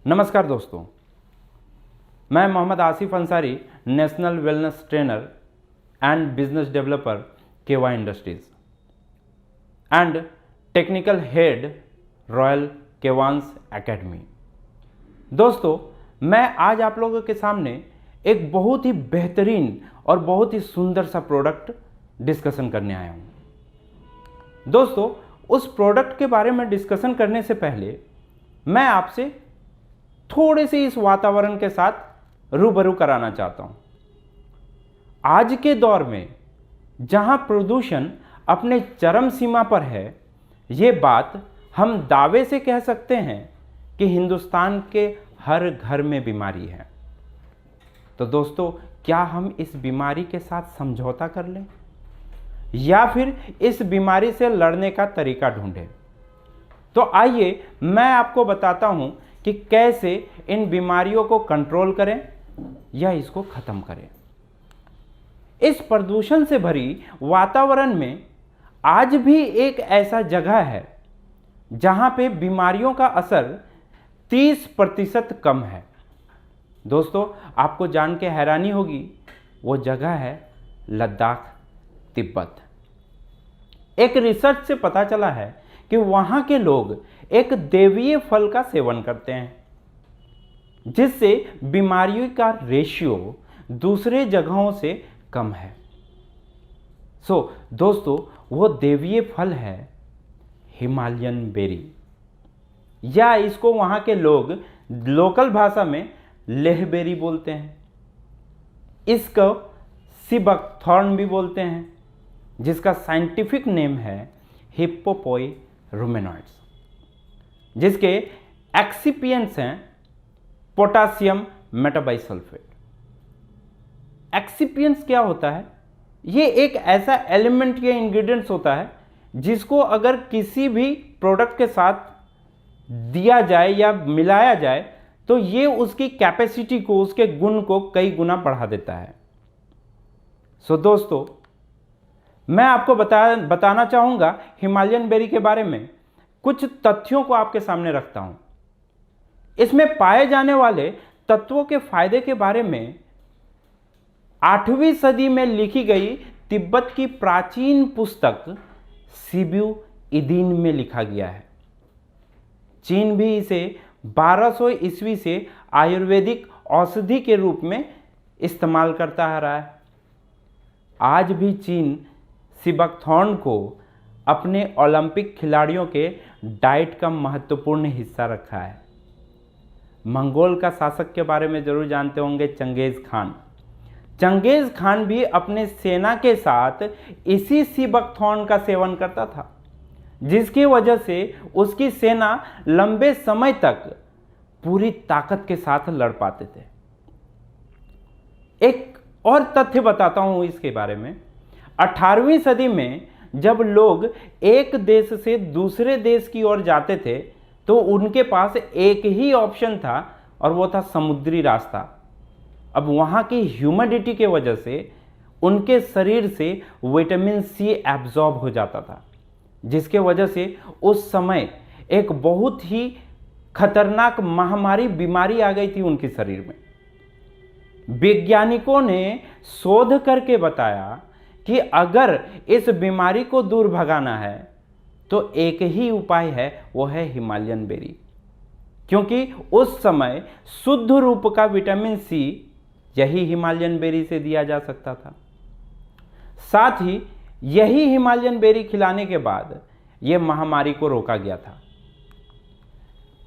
नमस्कार दोस्तों, मैं Mohammad Asif Ansari, national wellness trainer and business developer KY Industries and technical head Royal Kevans Academy. दोस्तों, मैं आज आप लोगों के सामने एक बहुत ही बेहतरीन और बहुत ही सुंदर सा प्रोडक्ट डिस्कशन करने आया हूँ। दोस्तों, उस प्रोडक्ट के बारे में डिस्कशन करने से पहले मैं आपसे थोड़े से इस वातावरण के साथ रूबरू कराना चाहता हूं। आज के दौर में जहां प्रदूषण अपने चरम सीमा पर है, ये बात हम दावे से कह सकते हैं कि हिंदुस्तान के हर घर में बीमारी है। तो दोस्तों, क्या हम इस बीमारी के साथ समझौता कर लें या फिर इस बीमारी से लड़ने का तरीका ढूंढें? तो आइए मैं आपको बताता हूं कि कैसे इन बीमारियों को कंट्रोल करें या इसको खत्म करें। इस प्रदूषण से भरी वातावरण में आज भी एक ऐसा जगह है जहां पे बीमारियों का असर 30% कम है। दोस्तों, आपको जान के हैरानी होगी, वो जगह है लद्दाख, तिब्बत। एक रिसर्च से पता चला है कि वहां के लोग एक देवीय फल का सेवन करते हैं जिससे बीमारियों का रेशियो दूसरे जगहों से कम है। दोस्तों, वो देवीय फल है हिमालयन बेरी, या इसको वहां के लोग लोकल भाषा में लेहबेरी बोलते हैं। इसको सीबकथॉर्न भी बोलते हैं, जिसका साइंटिफिक नेम है हिप्पोपोई रुमेनॉइड्स, जिसके एक्सिपिएंट्स हैं पोटासियम मेटाबाइसल्फेट। एक्सिपिएंट्स क्या होता है? ये एक ऐसा एलिमेंट या इंग्रेडिएंट्स होता है जिसको अगर किसी भी प्रोडक्ट के साथ दिया जाए या मिलाया जाए तो ये उसकी कैपेसिटी को, उसके गुण को कई गुना बढ़ा देता है। दोस्तों, मैं आपको बताना चाहूंगा हिमालयन बेरी के बारे में कुछ तथ्यों को आपके सामने रखता हूं। इसमें पाए जाने वाले तत्वों के फायदे के बारे में 8वीं सदी में लिखी गई तिब्बत की प्राचीन पुस्तक सिब्यू इदीन में लिखा गया है। चीन भी इसे 1200 ईस्वी से आयुर्वेदिक औषधि के रूप में इस्तेमाल करता आ रहा है। आज भी चीन सीबकथॉर्न को अपने ओलंपिक खिलाड़ियों के डाइट का महत्वपूर्ण हिस्सा रखा है। मंगोल का शासक के बारे में जरूर जानते होंगे, चंगेज खान। चंगेज खान भी अपने सेना के साथ इसी सीबकथॉर्न का सेवन करता था, जिसकी वजह से उसकी सेना लंबे समय तक पूरी ताकत के साथ लड़ पाते थे। एक और तथ्य बताता हूं इसके बारे में। 18वीं सदी में जब लोग एक देश से दूसरे देश की ओर जाते थे तो उनके पास एक ही ऑप्शन था और वो था समुद्री रास्ता। अब वहाँ की ह्यूमिडिटी के वजह से उनके शरीर से विटामिन सी एब्जॉर्ब हो जाता था, जिसके वजह से उस समय एक बहुत ही खतरनाक महामारी बीमारी आ गई थी उनके शरीर में। वैज्ञानिकों ने शोध करके बताया कि अगर इस बीमारी को दूर भगाना है तो एक ही उपाय है, वो है हिमालयन बेरी, क्योंकि उस समय शुद्ध रूप का विटामिन सी यही हिमालयन बेरी से दिया जा सकता था। साथ ही यही हिमालयन बेरी खिलाने के बाद यह महामारी को रोका गया था।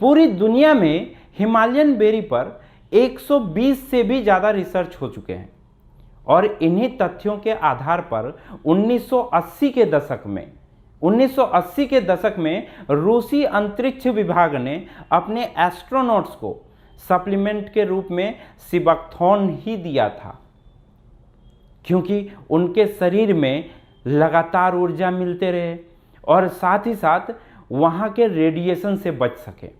पूरी दुनिया में हिमालयन बेरी पर 120 से भी ज्यादा रिसर्च हो चुके हैं और इन्हीं तथ्यों के आधार पर 1980 के दशक में रूसी अंतरिक्ष विभाग ने अपने एस्ट्रोनॉट्स को सप्लीमेंट के रूप में सीबकथॉर्न ही दिया था, क्योंकि उनके शरीर में लगातार ऊर्जा मिलते रहे और साथ ही साथ वहां के रेडिएशन से बच सके।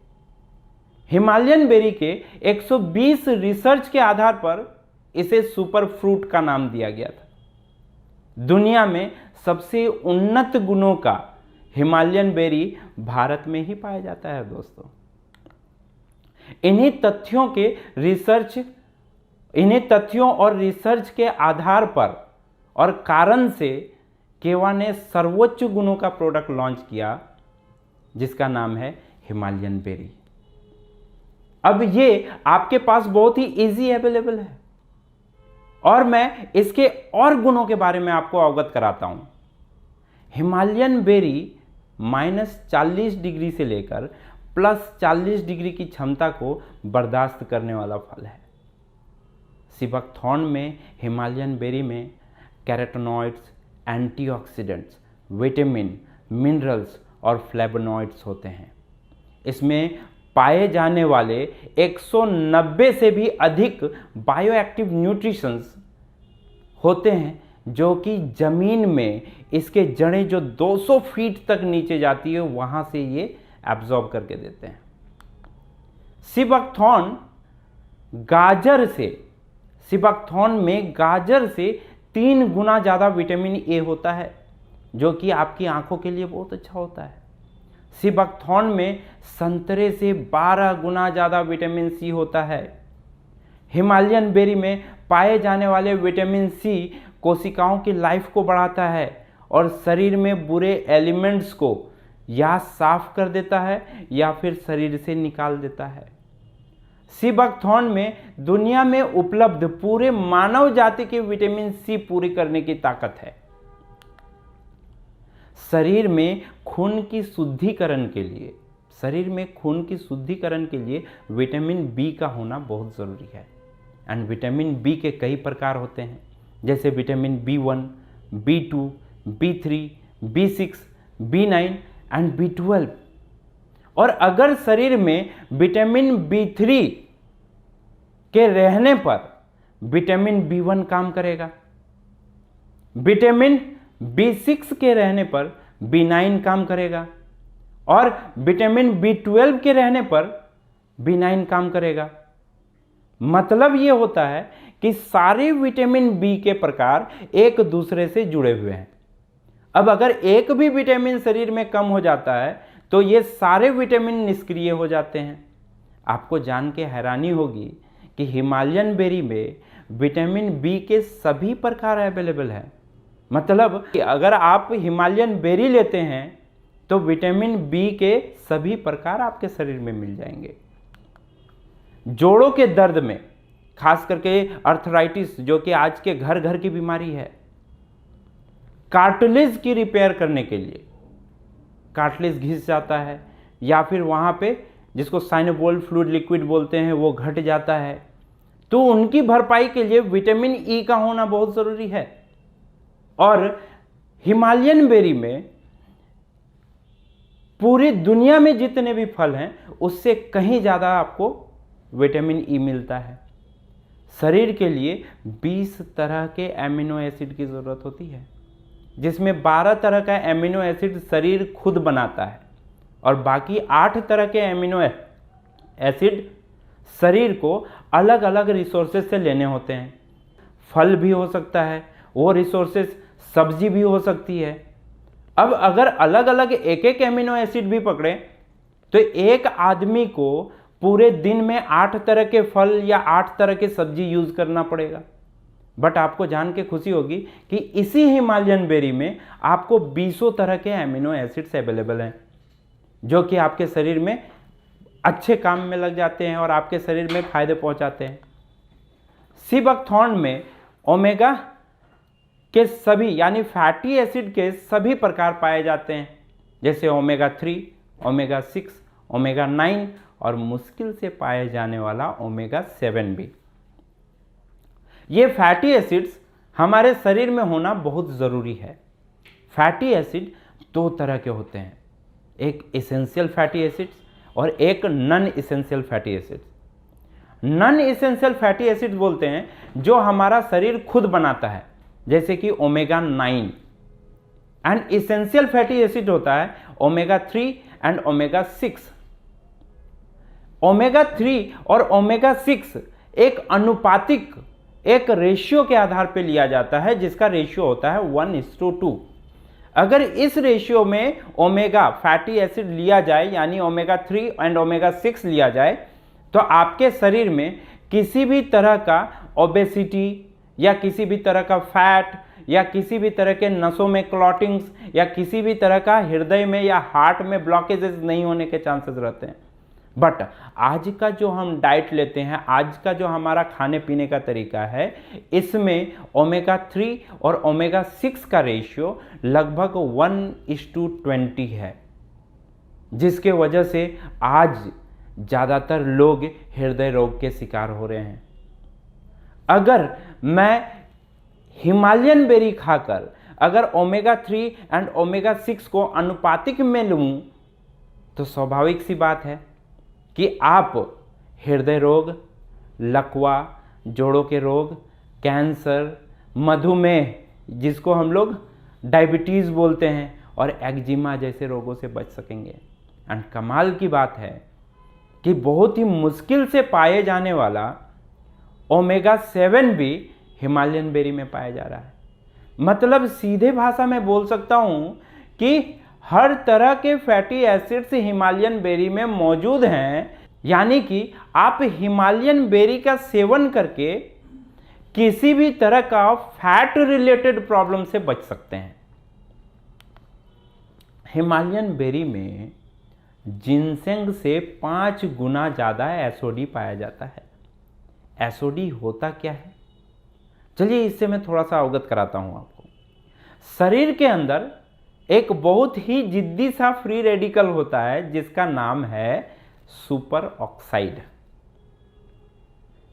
हिमालयन बेरी के 120 रिसर्च के आधार पर इसे सुपर फ्रूट का नाम दिया गया था। दुनिया में सबसे उन्नत गुणों का हिमालयन बेरी भारत में ही पाया जाता है दोस्तों। इन्हीं तथ्यों और रिसर्च के आधार पर और कारण से केवा ने सर्वोच्च गुणों का प्रोडक्ट लॉन्च किया जिसका नाम है हिमालयन बेरी। अब ये आपके पास बहुत ही इजी अवेलेबल है और मैं इसके और गुणों के बारे में आपको अवगत कराता हूं। हिमालयन बेरी -40 डिग्री से लेकर +40 डिग्री की क्षमता को बर्दाश्त करने वाला फल है। सीबकथॉर्न में हिमालयन बेरी में कैरोटीनॉइड्स, एंटीऑक्सीडेंट्स, विटामिन, मिनरल्स और फ्लेवोनॉइड्स होते हैं। इसमें पाए जाने वाले 190 से भी अधिक बायोएक्टिव न्यूट्रिशंस होते हैं जो कि जमीन में इसके जड़ें जो 200 फीट तक नीचे जाती है वहां से ये एब्जॉर्ब करके देते हैं। सीबकथॉर्न में गाजर से 3 गुना ज़्यादा विटामिन ए होता है जो कि आपकी आंखों के लिए बहुत अच्छा होता है। सीबकथॉर्न में संतरे से 12 गुना ज़्यादा विटामिन सी होता है। हिमालयन बेरी में पाए जाने वाले विटामिन सी कोशिकाओं की लाइफ को बढ़ाता है और शरीर में बुरे एलिमेंट्स को या साफ कर देता है या फिर शरीर से निकाल देता है। सीबकथॉर्न में दुनिया में उपलब्ध पूरे मानव जाति के विटामिन सी पूरी करने की ताकत है। शरीर में खून की शुद्धिकरण के लिए विटामिन बी का होना बहुत ज़रूरी है। एंड विटामिन बी के कई प्रकार होते हैं जैसे vitamin B1, B2, B3, B6, B9 and B12। और अगर शरीर में विटामिन B3 के रहने पर विटामिन B1 काम करेगा, विटामिन B6 के रहने पर B9 काम करेगा और विटामिन B12 के रहने पर B9 काम करेगा। मतलब ये होता है कि सारे विटामिन बी के प्रकार एक दूसरे से जुड़े हुए हैं। अब अगर एक भी विटामिन शरीर में कम हो जाता है तो ये सारे विटामिन निष्क्रिय हो जाते हैं। आपको जान के हैरानी होगी कि हिमालयन बेरी में विटामिन बी के सभी प्रकार अवेलेबल है। मतलब कि अगर आप हिमालयन बेरी लेते हैं तो विटामिन बी के सभी प्रकार आपके शरीर में मिल जाएंगे। जोड़ों के दर्द में, खास करके अर्थराइटिस जो कि आज के घर घर की बीमारी है, कार्टिलेज की रिपेयर करने के लिए, कार्टिलेज घिस जाता है या फिर वहाँ पे जिसको साइनोबोल फ्लूइड लिक्विड बोलते हैं वो घट जाता है, तो उनकी भरपाई के लिए विटामिन ई का होना बहुत ज़रूरी है। और हिमालयन बेरी में पूरी दुनिया में जितने भी फल हैं उससे कहीं ज़्यादा आपको विटामिन ई मिलता है। शरीर के लिए 20 तरह के एमिनो एसिड की ज़रूरत होती है जिसमें 12 तरह का एमिनो एसिड शरीर खुद बनाता है और बाकी 8 तरह के एमिनो एसिड शरीर को अलग अलग रिसोर्सेज से लेने होते हैं। फल भी हो सकता है, वो रिसोर्सेज सब्जी भी हो सकती है। अब अगर अलग अलग एक एक एमिनो एसिड भी पकड़े तो एक आदमी को पूरे दिन में 8 तरह के फल या 8 तरह के सब्जी यूज करना पड़ेगा। बट आपको जान के खुशी होगी कि इसी हिमालयन बेरी में आपको 20 तरह के एमिनो एसिड्स अवेलेबल हैं जो कि आपके शरीर में अच्छे काम में लग जाते हैं और आपके शरीर में फायदे पहुंचाते हैं। सीबकथॉर्न में ओमेगा के सभी यानी फैटी एसिड के सभी प्रकार पाए जाते हैं जैसे ओमेगा 3, ओमेगा 6, ओमेगा 9 और मुश्किल से पाए जाने वाला ओमेगा 7 भी। ये फैटी एसिड्स हमारे शरीर में होना बहुत ज़रूरी है। फैटी एसिड 2 तरह के होते हैं, एक एसेंशियल फैटी एसिड्स और एक non essential fatty acids. Non essential fatty acid बोलते हैं जो हमारा शरीर खुद बनाता है जैसे कि omega 9। And essential fatty acid होता है ओमेगा 3 एंड ओमेगा 6। ओमेगा 3 और ओमेगा 6 एक अनुपातिक एक रेशियो के आधार पर लिया जाता है जिसका रेशियो होता है 1:2। अगर इस रेशियो में ओमेगा फैटी एसिड लिया जाए यानी ओमेगा 3 एंड ओमेगा 6 लिया जाए तो आपके शरीर में किसी भी तरह का ओबेसिटी या किसी भी तरह का फैट या किसी भी तरह के नसों में क्लॉटिंग्स या किसी भी तरह का हृदय में या हार्ट में ब्लॉकेजेस नहीं होने के चांसेस रहते हैं। बट आज का जो हम डाइट लेते हैं, आज का जो हमारा खाने पीने का तरीका है, इसमें ओमेगा 3 और ओमेगा 6 का रेशियो लगभग 1:20 है, जिसके वजह से आज ज़्यादातर लोग हृदय रोग के शिकार हो रहे हैं। अगर मैं हिमालयन बेरी खाकर अगर ओमेगा 3 एंड ओमेगा 6 को अनुपातिक में लूँ तो स्वाभाविक सी बात है कि आप हृदय रोग, लकवा, जोड़ों के रोग, कैंसर, मधुमेह जिसको हम लोग डायबिटीज़ बोलते हैं, और एक्जिमा जैसे रोगों से बच सकेंगे। एंड कमाल की बात है कि बहुत ही मुश्किल से पाए जाने वाला ओमेगा 7 भी हिमालयन बेरी में पाया जा रहा है। मतलब सीधे भाषा में बोल सकता हूं कि हर तरह के फैटी एसिड्स हिमालयन बेरी में मौजूद हैं, यानी कि आप हिमालयन बेरी का सेवन करके किसी भी तरह का फैट रिलेटेड प्रॉब्लम से बच सकते हैं। हिमालयन बेरी में जिनसेंग से 5 गुना ज़्यादा एसओडी पाया जाता है। एसओडी होता क्या है, चलिए इससे मैं थोड़ा सा अवगत कराता हूं आपको। शरीर के अंदर एक बहुत ही जिद्दी सा फ्री रेडिकल होता है जिसका नाम है सुपर ऑक्साइड,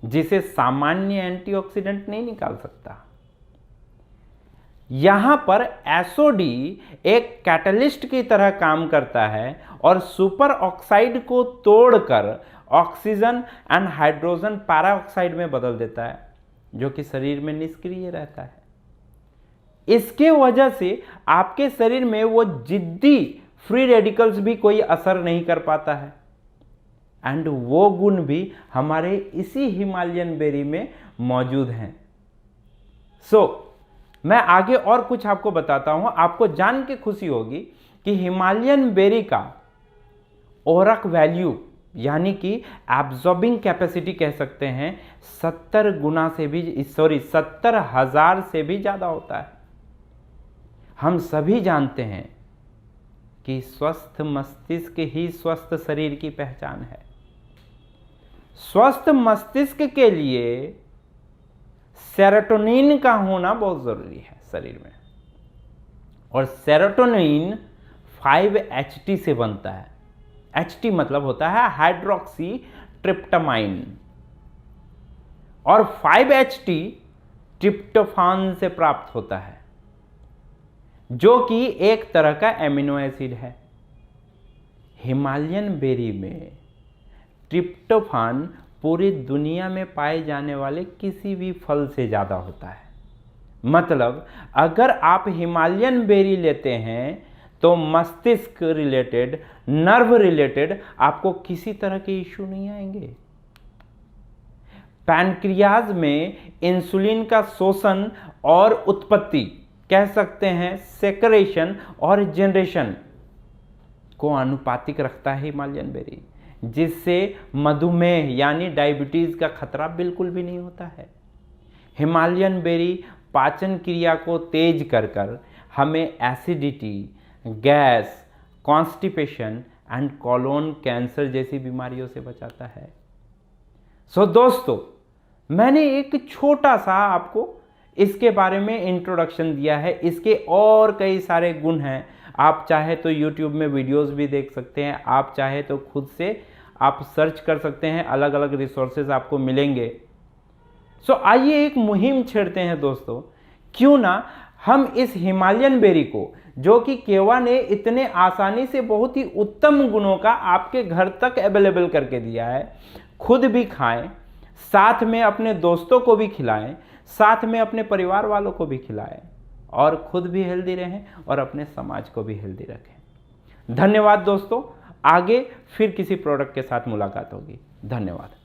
जिसे सामान्य एंटीऑक्सीडेंट नहीं निकाल सकता। यहां पर एसओडी एक कैटलिस्ट की तरह काम करता है और सुपर ऑक्साइड को तोड़कर ऑक्सीजन एंड हाइड्रोजन पैराऑक्साइड में बदल देता है, जो कि शरीर में निष्क्रिय रहता है। इसके वजह से आपके शरीर में वो जिद्दी फ्री रेडिकल्स भी कोई असर नहीं कर पाता है। एंड वो गुण भी हमारे इसी हिमालयन बेरी में मौजूद हैं। मैं आगे और कुछ आपको बताता हूं। आपको जान के खुशी होगी कि हिमालयन बेरी का ओरक वैल्यू यानी कि एब्जॉर्बिंग कैपेसिटी कह सकते हैं 70,000 से भी ज़्यादा होता है। हम सभी जानते हैं कि स्वस्थ मस्तिष्क ही स्वस्थ शरीर की पहचान है। स्वस्थ मस्तिष्क के लिए सेरोटोनिन का होना बहुत ज़रूरी है शरीर में, और सेरोटोनिन 5-HT से बनता है। HT मतलब होता है हाइड्रोक्सी ट्रिप्टामाइन, और 5-HT ट्रिप्टोफान से प्राप्त होता है, जो कि एक तरह का एमिनो एसिड है। हिमालयन बेरी में ट्रिप्टोफान पूरी दुनिया में पाए जाने वाले किसी भी फल से ज़्यादा होता है। मतलब अगर आप हिमालयन बेरी लेते हैं तो मस्तिष्क रिलेटेड, नर्व रिलेटेड आपको किसी तरह के इश्यू नहीं आएंगे। पैनक्रियाज में इंसुलिन का शोषण और उत्पत्ति, कह सकते हैं सेक्रेशन और जनरेशन को अनुपातिक रखता है हिमालयन बेरी, जिससे मधुमेह यानी डायबिटीज़ का खतरा बिल्कुल भी नहीं होता है। हिमालयन बेरी पाचन क्रिया को तेज कर हमें acidity, gas, constipation and colon cancer जैसी बीमारियों से बचाता है। दोस्तों, मैंने एक छोटा सा आपको इसके बारे में इंट्रोडक्शन दिया है। इसके और कई सारे गुण हैं। आप चाहे तो YouTube में वीडियोस भी देख सकते हैं, आप चाहे तो खुद से आप सर्च कर सकते हैं, अलग अलग रिसोर्सेज आपको मिलेंगे। आइए एक मुहिम छेड़ते हैं दोस्तों। क्यों ना हम इस हिमालयन बेरी को, जो कि केवा ने इतने आसानी से बहुत ही उत्तम गुणों का आपके घर तक अवेलेबल करके दिया है, खुद भी खाएं, साथ में अपने दोस्तों को भी खिलाएं, साथ में अपने परिवार वालों को भी खिलाएं, और खुद भी हेल्दी रहें और अपने समाज को भी हेल्दी रखें। धन्यवाद दोस्तों। आगे फिर किसी प्रोडक्ट के साथ मुलाकात होगी। धन्यवाद।